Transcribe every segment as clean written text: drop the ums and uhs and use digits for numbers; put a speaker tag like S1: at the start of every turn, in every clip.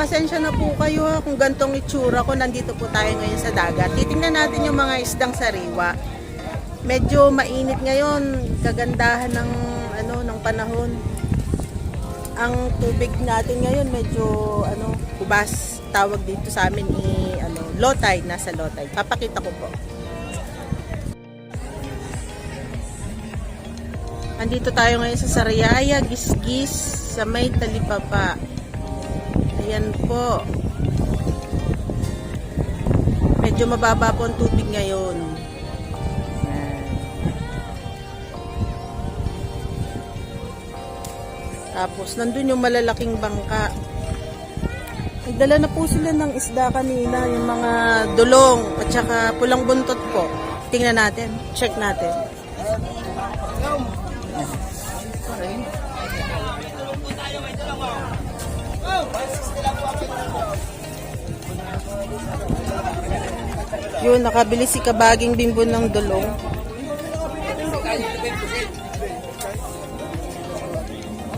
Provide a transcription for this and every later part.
S1: pasensya na po kayo ha, kung gantong itsura ko. Nandito po tayo ngayon sa dagat. Titingnan natin yung mga isdang sariwa. Medyo mainit ngayon, kagandahan ng ng panahon. Ang tubig natin ngayon medyo ubas, tawag dito sa amin low tide, nasa low tide. Papakita ko po. Andito tayo ngayon sa Sariaya, Gisgis, sa may Talipapa. Ayan po. Medyo mababa po ang tubig ngayon. Tapos, nandun yung malalaking bangka. Nagdala na po sila ng isda kanina, yung mga dulong at saka pulang buntot po. Tingnan natin, check natin. Yun, nakabili si Kabaging Bimbo ng dulong.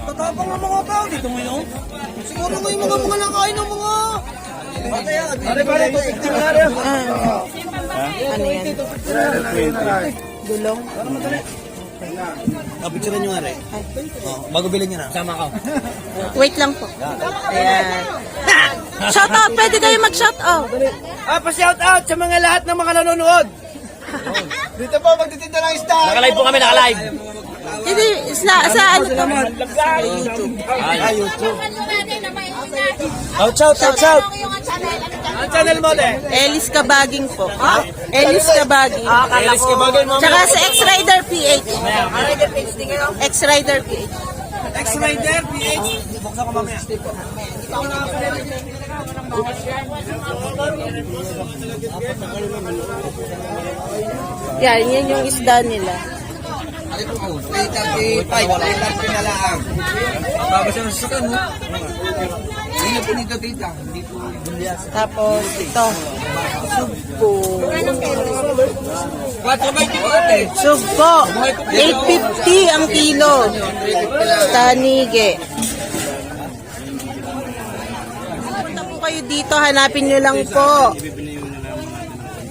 S2: Tatapang ang mga tao dito mo yun. Siguro mo yung mga nakain ng mga...
S1: Ano yan? Dulong?
S2: Picture nyo nga rin. Bago bilhin nyo na. Sama ka.
S1: Wait lang po. Ayan. Shout out! Pwede kayo mag-shout out.
S2: Pa-shout out sa mga lahat ng mga nanonood. Dito po, magtitinda ng isda.
S3: Nakalive po kami, nakalive.
S1: Hindi, sa ano?
S2: YouTube. YouTube. Shout. Ang channel mo, de?
S1: Ellis Kabaging po. Ellis Kabaging.
S2: Elis Kabaging mo.
S1: Tsaka sa X-Rider PH. X-Rider PH.
S2: X-Rider PH. Buksan ko mamaya.
S1: Yan yung isda nila.
S2: na lang. Bago siya nasusukan, no? Hindi po nito, tita. Hindi po.
S1: Tapos ito. Sugpo. Sugpo. 850 ang kilo. Tanige. Punta po kayo dito. Hanapin nyo lang po.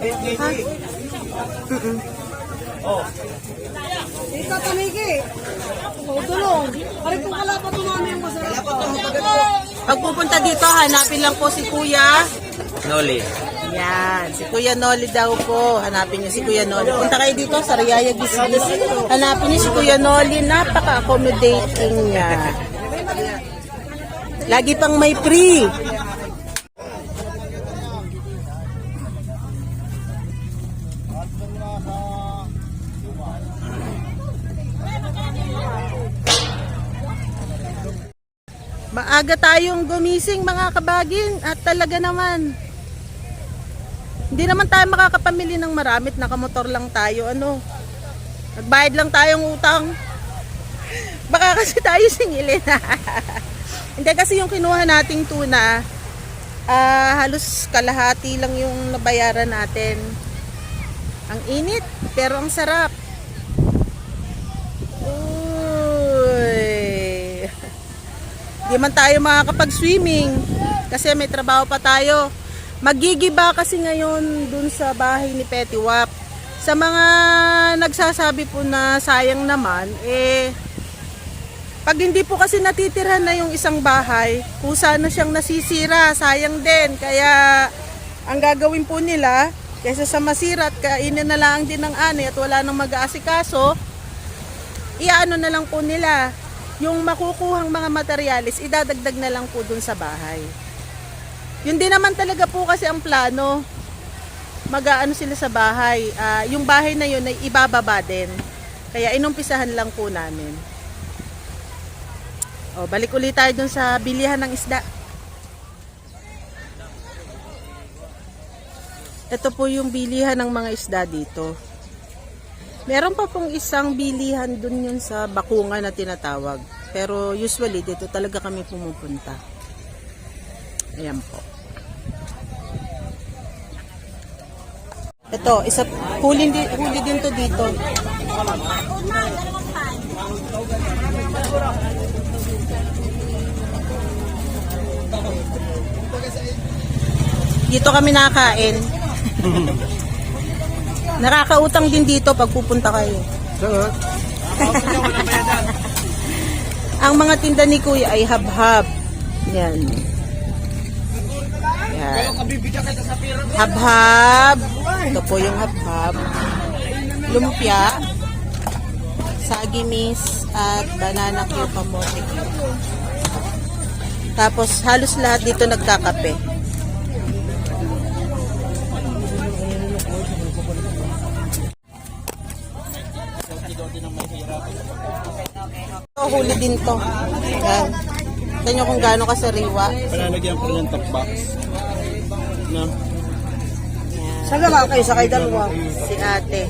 S1: Ha?
S4: Ito tanigi. Tulong. Pare kung kalapat mo namin yung masarap.
S1: Pag pupunta dito, hanapin lang po si Kuya
S3: Noli.
S1: Yan, si Kuya Noli daw po. Hanapin niyo si Kuya Noli. Punta kayo dito sa Sariaya, Gisgis. Hanapin niyo si Kuya Noli. Napaka-accommodating niya. Lagi pang may free. Maaga tayong gumising mga kabaging at talaga naman hindi naman tayo makakapamili ng maramit, nakamotor lang tayo, nagbayad lang tayong utang. Baka kasi tayo singilin. Hindi kasi yung kinuha nating tuna, halos kalahati lang yung nabayaran natin. Ang init pero ang sarap. Di man tayo makakapag-swimming kasi may trabaho pa tayo. Magigiba kasi ngayon dun sa bahay ni Petty Wap. Sa mga nagsasabi po na sayang naman, pag hindi po kasi natitirhan na yung isang bahay, kusa na siyang nasisira, sayang din. Kaya ang gagawin po nila, kaysa sa masira at kainin na lang din ng ani at wala nang mag-aasikaso, iano na lang po nila. Yung makukuhang mga materyales, idadagdag na lang po dun sa bahay. Yun din naman talaga po kasi ang plano. Mag-aano sila sa bahay. Yung bahay na yun ay ibababa din. Kaya inumpisahan lang po namin. Balik ulit tayo dun sa bilihan ng isda. Ito po yung bilihan ng mga isda dito. Meron pa pong isang bilihan dun yun sa Bakungan na tinatawag. Pero usually dito talaga kami pumupunta. Ayan po. Ito, huli din to dito. Dito kami nakain. Nakakautang din dito pag pupunta kayo. Ang mga tinda ni Kuya ay habhab. Yan. Yan. Habhab. Ito po yung habhab. Lumpia. Sagimis at banana cue kamote. Tapos halos lahat dito nagkakape. Huli din to. Yan. Tignan nyo kung gaano kasariwa.
S2: Palalagyan ko ng top box. No?
S4: Saan naman kayo? Sakay dalawa.
S1: Si ate.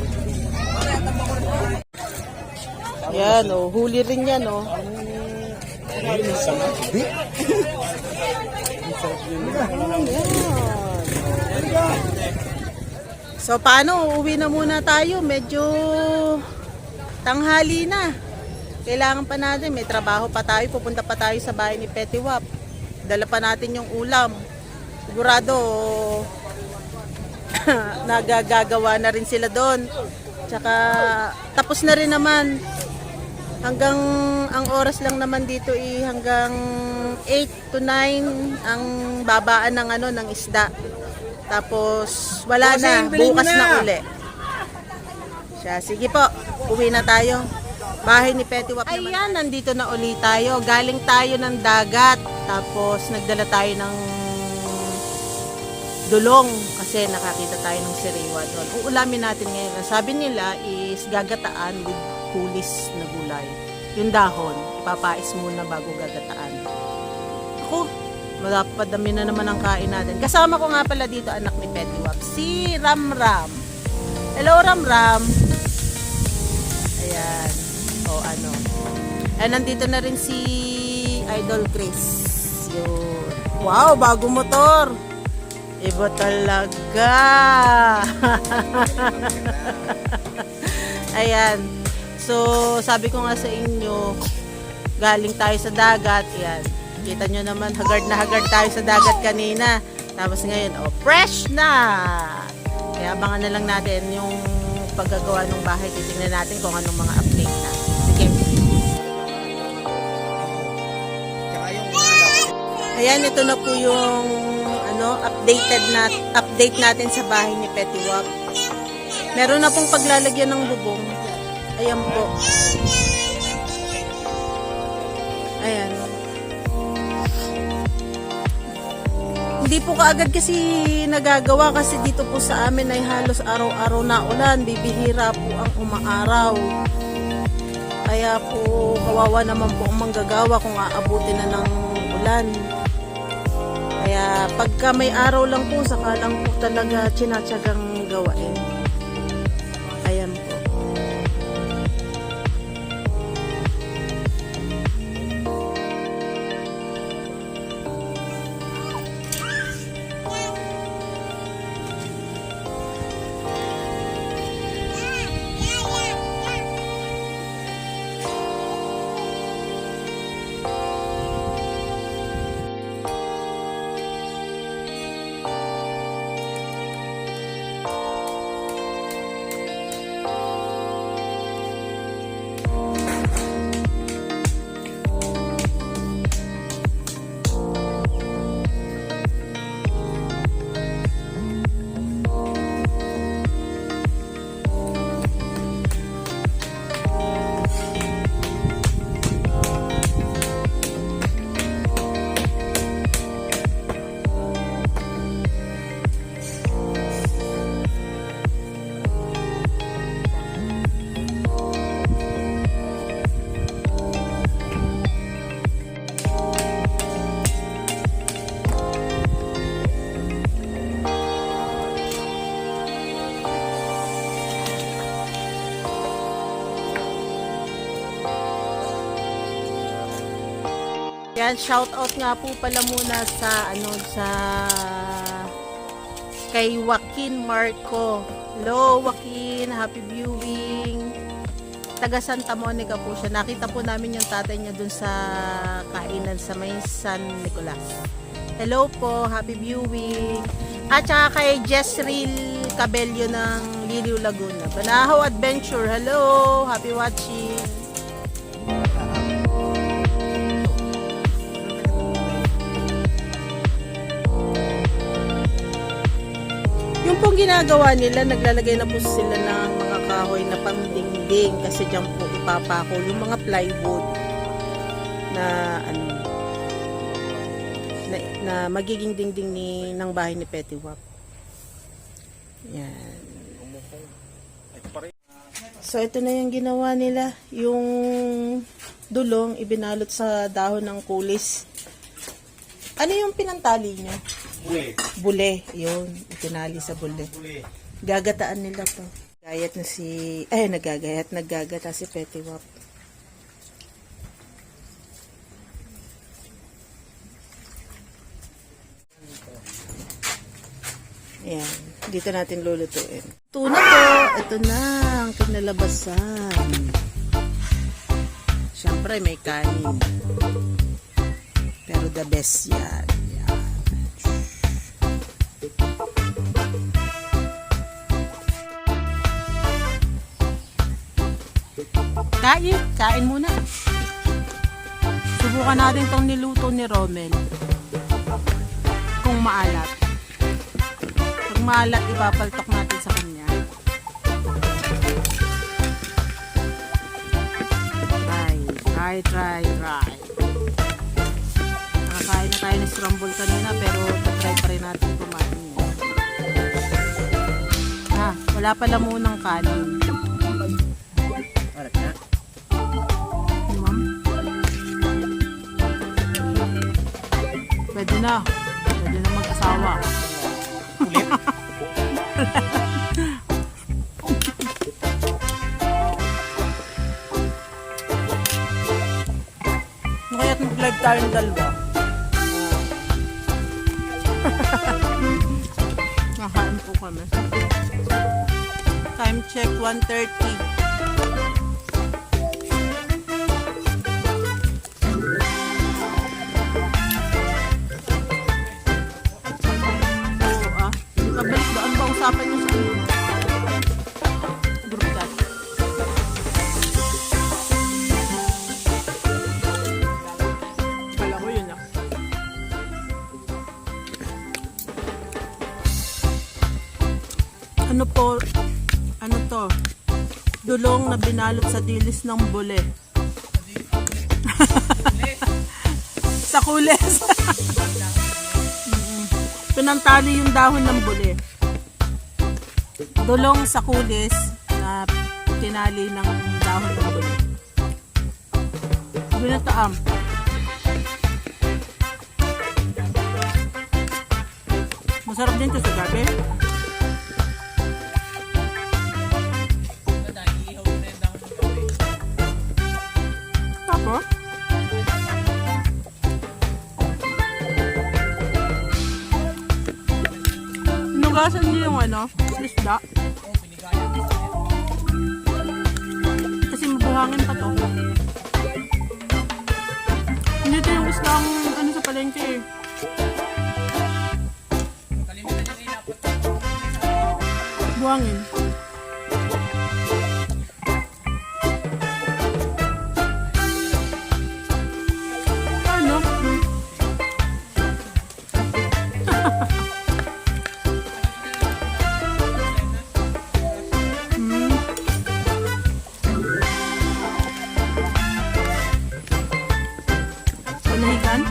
S1: Yan, oh. Huli rin yan, oh. So, paano? Uuwi na muna tayo. Medyo tanghali na. Kailangan pa natin. May trabaho pa tayo. Pupunta pa tayo sa bahay ni Petiwap. Dala pa natin yung ulam. Sigurado, nagagawa na rin sila doon. Tsaka, tapos na rin naman. Hanggang, ang oras lang naman dito hanggang 8 to 9 ang babaan ng ng isda. Tapos wala na, bukas na uli. Siya, sige po, uwi na tayo. Bahay ni Petiwap naman. Ayan, nandito na uli tayo. Galing tayo ng dagat. Tapos nagdala tayo ng dulong kasi nakakita tayo ng siriwa doon. Uulamin natin ngayon. Sabi nila is gagataan with kulis na gulay. Yung dahon, ipapais muna bago gagataan. Ako, madami na naman ang kain natin. Kasama ko nga pala dito anak ni Petiwap, si Ramram. Hello Ramram. Ayan. O ano. Ay, nandito na rin si Idol Chris. Yun. Wow, bago motor. Iba talaga. Ayan. So, sabi ko nga sa inyo, galing tayo sa dagat. Ayan. Kita nyo naman, hagard na hagard tayo sa dagat kanina. Tapos ngayon, oh, fresh na! Kaya abangan na lang natin yung paggagawa ng bahay. Titingnan natin kung anong mga update na. Sige. Ayan, ito na po yung update natin sa bahay ni Petiwap. Meron na pong paglalagyan ng bubong. Ayan po. Ayan. Hindi po kaagad kasi nagagawa kasi dito po sa amin ay halos araw-araw na ulan. Bibihira po ang umaaraw. Kaya po kawawa naman po ang manggagawa kung aabutin na ng ulan. Kaya pagka may araw lang po, saka lang po talaga tsinatsagang gawain. Ayan po. Yan, shout out nga po pala muna sa kay Joaquin Marco. Hello Joaquin, happy viewing. Taga Santa Monica po siya. Nakita po namin yung tatay niya dun sa kainan sa may San Nicolas. Hello po, happy viewing. At saka kay Jessril Cabello ng Liliw Laguna. Banahaw Adventure, hello, happy watching. Yung pong ginagawa nila, naglalagay na po sila ng mga kahoy na pangdingding kasi dyan po ipapako yung mga plywood na na magiging dingding ng bahay ni Petiwap. Yan. So ito na yung ginawa nila, yung dulong ibinalot sa dahon ng kulis. Ano yung pinantali niya? Bule, yun. Itinali sa bule. Gagataan nila to. Gayat na naggagata si Petiwap. Ayan, dito natin lulutuin. Ito na po, ito na ang kinalabasan. Siyempre may kanin. Pero the best yan. Kain muna. Subukan natin tong niluto ni Romel. Kung maalat. Pag maalat, ipapaltok natin sa kanya. Try. Nakakain na tayo ng scramble kanina, pero try pa rin natin kumain. Wala pala munang kanin. Pwede na mag-asawa. Ulit? Kaya't mag-live tayo ng dalawa. Nakain po kami. Time check 1:30. Usapan nyo sa group chat. Kala ko yun Ano to? Dulong na binalot sa dilis ng bule. Sa kulis. Pinantali yung dahon ng bule. Dulong sa kulis na tinali ng dahon ng bule. Binataam. Masarap din ito sa gabi. Tapos? Inugasan niyo yung isda. Kasi mabuhangin pa to. Hindi ito yung isda ang sa palengke eh. Buhangin. Ano? Panahigan?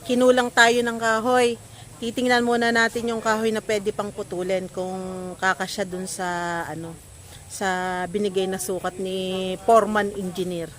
S1: kinulang tayo ng kahoy. Titingnan muna natin yung kahoy na pwede pang putulin kung kakasya dun sa sa binigay na sukat ni Foreman Engineer.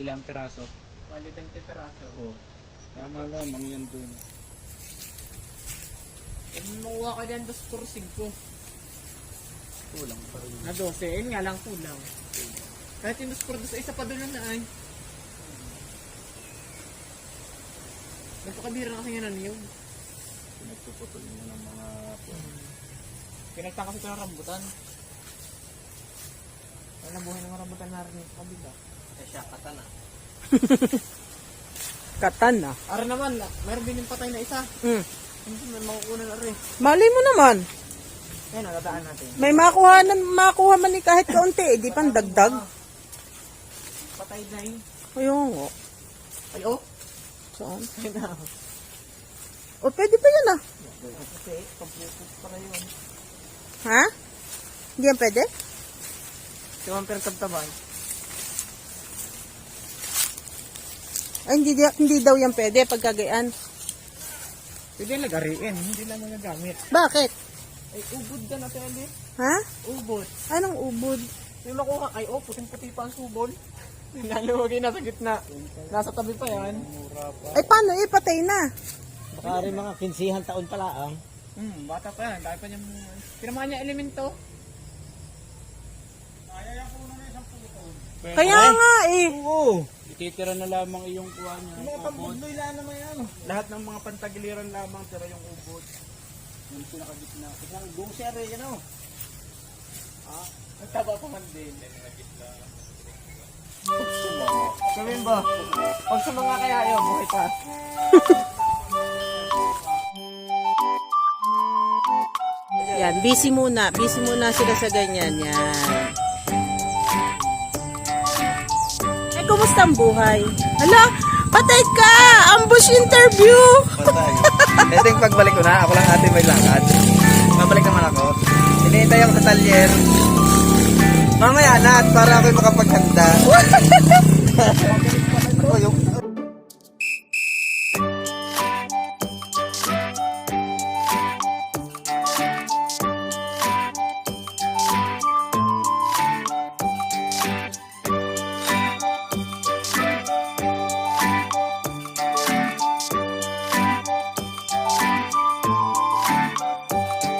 S2: Ilang piraso?
S4: Bali 20 peraso.
S2: Oo. Tama lamang yan dun.
S4: Makuha ka dyan 2 por 5.
S2: Kulang pa rin.
S4: Na 12, yun nga lang kulang. Kahit yung 2 por 2, isa pa doon na ay. Napakabira na kasi nga na niyog.
S2: Pinagpuputol niya ng mga...
S4: Pinagtang kasi ito ng rambutan. Wala buhay ng rambutan na rin sa kabila. Kaya siya, katana.
S1: Katana.
S4: Ara naman, mayroon din yung patay na isa. Hindi may makukunan na rin.
S1: Mali mo naman.
S4: Ayan, nagadaan natin.
S1: May makuha man ni kahit kaunti, di pang dagdag.
S4: Patay na yun.
S1: Ayun nga.
S4: Ay, oh.
S1: Saan?
S4: Ayun na.
S1: O, pwede pa yun ah.
S4: Kasi, pagpupus para yun.
S1: Ha? Hindi yan pwede?
S4: Siya pero tabtabay.
S1: Ay, hindi daw yan pwede pagkagayaan.
S4: Pwede yung lagariin, hindi lang magagamit.
S1: Bakit?
S4: Ay, ubod ka na, Tele.
S1: Ha?
S4: Ubod.
S1: Anong ubod?
S4: Yung nakuha, ay, oh, puting-puti pa ang subol. Naluwagay nasa gitna. Nasa tabi pa yan.
S1: Ay, paano? Patay na.
S3: Baka rin mga 15 taon pala ang.
S4: Bata pa yan. Dahil pa niyang... Tinamaan niya elemento.
S1: Kaya nga eh.
S3: Oo.
S2: Ititira na lamang iyong kuha niya.
S3: Mga pambudloy lang naman yan.
S2: Lahat ng mga pantagiliran lamang tira yung ubod. Yung pinakagitna.
S3: Isang buong sere yan o.
S4: Nagtaba pa man din. Sabihin ba? Pag sa mga kaya ayaw, buhay pa.
S1: Yan, busy muna. Busy muna sila sa ganyan. Yan. Eh, kumusta ang buhay? Hala, patay ka! Ambush interview!
S2: Patay. Ito yung pagbalik ko na. Ako lang ate may lakad. Mabalik naman ako. Hinihintay ako sa talyer. Mamaya na at para ako'y makapaghanda. Ako yung